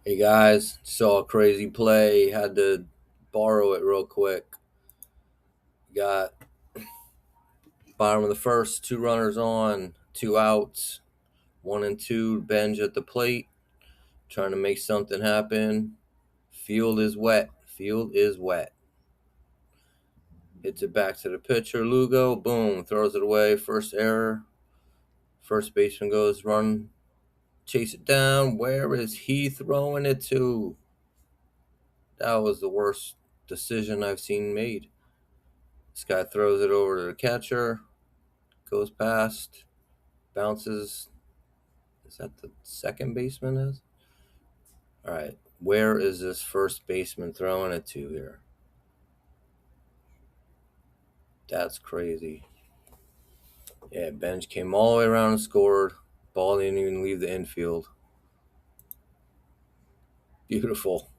Hey guys, saw a crazy play. Had to borrow it real quick. Got bottom of the first, two runners on, two outs, 1 and 2. Benj at the plate, trying to make something happen. Field is wet. Field is wet. Hits it back to the pitcher. Lugo, boom, throws it away. First error. First baseman goes run, chase it down. Where is he throwing it to? That was the worst decision I've seen made. This guy throws it over to the catcher, goes past, bounces. Is that the second baseman? Is all right. Where is this first baseman throwing it to here? That's crazy. Yeah, Bench came all the way around and scored. Ball didn't even leave the infield. Beautiful.